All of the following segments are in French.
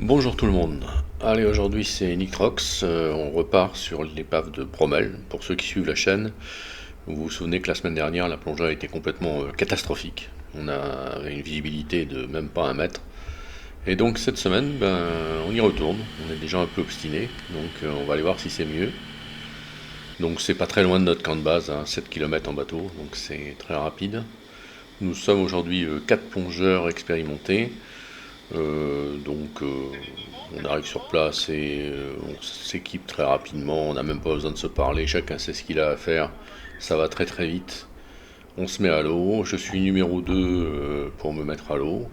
Bonjour tout le monde. Allez, aujourd'hui c'est Nitrox. On repart sur l'épave de Bromel. Pour ceux qui suivent la chaîne, vous vous souvenez que la semaine dernière, la plongée a été complètement catastrophique. On avait une visibilité de même pas 1 mètre. Et donc cette semaine, on y retourne. On est déjà un peu obstiné, donc on va aller voir si c'est mieux. Donc c'est pas très loin de notre camp de base, hein, 7 km en bateau, donc c'est très rapide. Nous sommes aujourd'hui 4 plongeurs expérimentés. On arrive sur place et on s'équipe très rapidement, on n'a même pas besoin de se parler, chacun sait ce qu'il a à faire, ça va très très vite. On se met à l'eau, je suis numéro 2 pour me mettre à l'eau,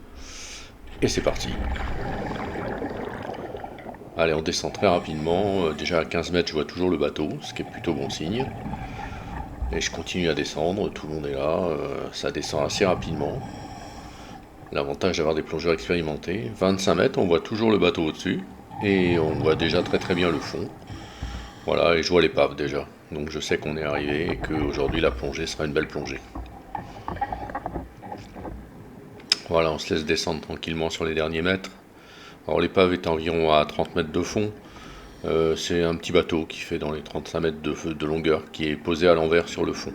et c'est parti. Allez, on descend très rapidement, déjà à 15 mètres je vois toujours le bateau, ce qui est plutôt bon signe. Et je continue à descendre, tout le monde est là, ça descend assez rapidement. L'avantage d'avoir des plongeurs expérimentés. 25 mètres, on voit toujours le bateau au-dessus. Et on voit déjà très très bien le fond. Voilà, et je vois l'épave déjà. Donc je sais qu'on est arrivé et qu'aujourd'hui la plongée sera une belle plongée. Voilà, on se laisse descendre tranquillement sur les derniers mètres. Alors l'épave est environ à 30 mètres de fond. C'est un petit bateau qui fait dans les 35 mètres de longueur, qui est posé à l'envers sur le fond.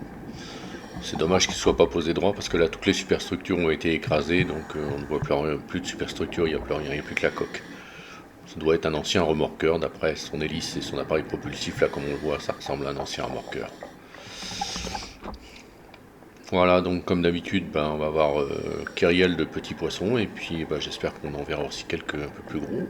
C'est dommage qu'il ne soit pas posé droit parce que là toutes les superstructures ont été écrasées, donc on ne voit plus de superstructure, il n'y a plus rien, il n'y a plus que la coque. Ça doit être un ancien remorqueur, d'après son hélice et son appareil propulsif, là comme on le voit, ça ressemble à un ancien remorqueur. Voilà, donc comme d'habitude, on va avoir kyrielle de petits poissons, et puis j'espère qu'on en verra aussi quelques un peu plus gros.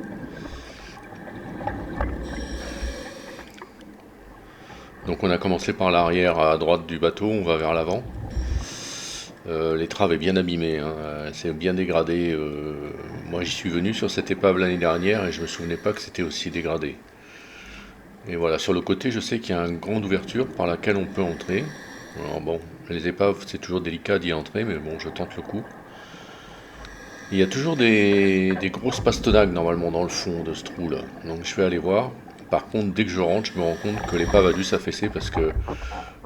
Donc on a commencé par l'arrière à droite du bateau, on va vers l'avant. L'étrave est bien abîmée, hein, c'est bien dégradé. Moi j'y suis venu sur cette épave l'année dernière et je me souvenais pas que c'était aussi dégradé. Et voilà, sur le côté, je sais qu'il y a une grande ouverture par laquelle on peut entrer. Alors bon, les épaves, c'est toujours délicat d'y entrer, mais bon, je tente le coup. Il y a toujours des grosses pastenagues normalement dans le fond de ce trou là, donc je vais aller voir. Par contre, dès que je rentre, je me rends compte que l'épave a dû s'affaisser parce que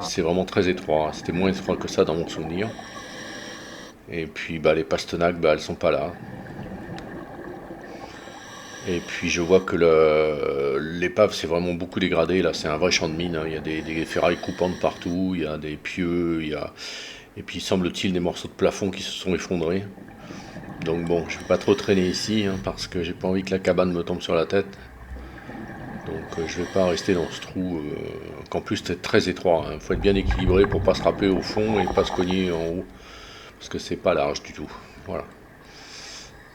c'est vraiment très étroit. C'était moins étroit que ça dans mon souvenir. Et puis les pastenagues, elles sont pas là. Et puis je vois que l'épave s'est vraiment beaucoup dégradée. Là, c'est un vrai champ de mine, hein. Il y a des ferrailles coupantes partout, il y a des pieux, et puis semble-t-il des morceaux de plafond qui se sont effondrés. Donc bon, je vais pas trop traîner ici, hein, parce que j'ai pas envie que la cabane me tombe sur la tête. Donc je vais pas rester dans ce trou, qu'en plus c'est très étroit, hein. Faut être bien équilibré pour pas se râper au fond et pas se cogner en haut, parce que c'est pas large du tout. Voilà.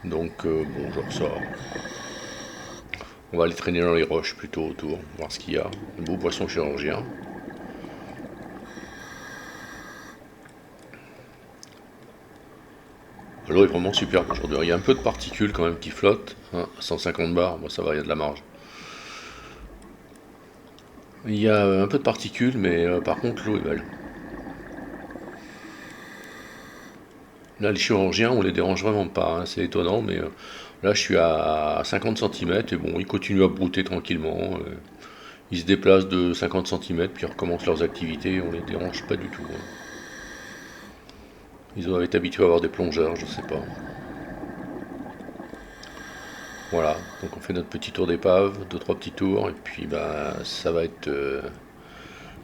Donc bon, je ressors. On va aller traîner dans les roches plutôt autour, voir ce qu'il y a. Un beau poisson chirurgien. L'eau est vraiment superbe aujourd'hui. Il y a un peu de particules quand même qui flottent, hein, 150 bars, bon, ça va, il y a de la marge. Il y a un peu de particules, mais par contre l'eau est belle. Là, les chirurgiens, on les dérange vraiment pas, hein, c'est étonnant, mais là, je suis à 50 cm et bon, ils continuent à brouter tranquillement. Ils se déplacent de 50 cm, puis ils recommencent leurs activités, on les dérange pas du tout, hein. Ils doivent être habitués à avoir des plongeurs, je sais pas. Voilà, donc on fait notre petit tour d'épave, deux trois petits tours, et puis ça va être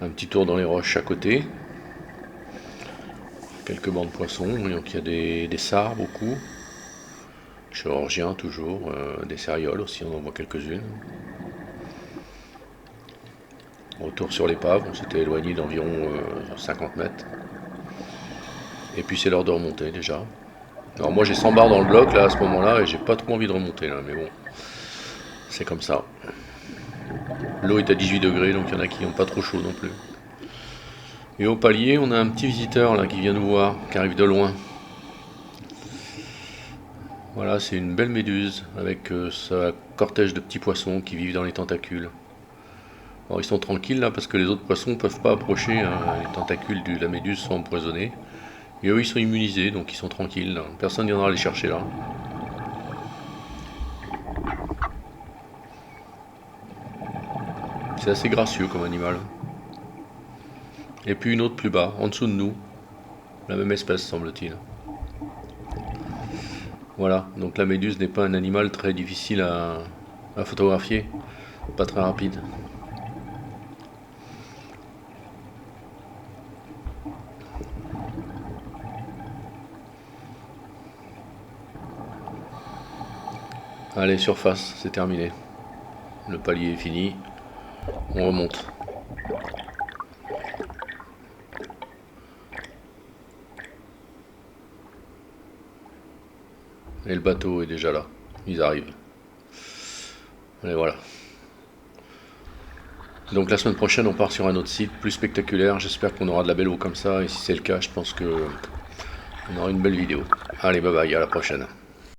un petit tour dans les roches à côté. Quelques bancs de poissons, donc il y a des sars beaucoup. Chirurgiens toujours, des cérioles aussi, on en voit quelques-unes. Retour sur l'épave, on s'était éloigné d'environ 50 mètres. Et puis c'est l'heure de remonter déjà. Alors moi j'ai 100 barres dans le bloc là à ce moment-là et j'ai pas trop envie de remonter là, mais bon, c'est comme ça. L'eau est à 18 degrés donc il y en a qui n'ont pas trop chaud non plus. Et au palier on a un petit visiteur là qui vient nous voir, qui arrive de loin. Voilà, c'est une belle méduse avec sa cortège de petits poissons qui vivent dans les tentacules. Alors ils sont tranquilles là parce que les autres poissons ne peuvent pas approcher, hein. Les tentacules de la méduse sont empoisonnés. Et eux ils sont immunisés donc ils sont tranquilles là. Personne ne viendra les chercher là. C'est assez gracieux comme animal. Et puis une autre plus bas, en dessous de nous. La même espèce semble-t-il. Voilà, donc la méduse n'est pas un animal très difficile à photographier, pas très rapide. Allez, surface, c'est terminé. Le palier est fini, on remonte. Et le bateau est déjà là, ils arrivent. Et voilà. Donc la semaine prochaine, on part sur un autre site plus spectaculaire. J'espère qu'on aura de la belle eau comme ça. Et si c'est le cas, je pense que on aura une belle vidéo. Allez, bye bye, à la prochaine.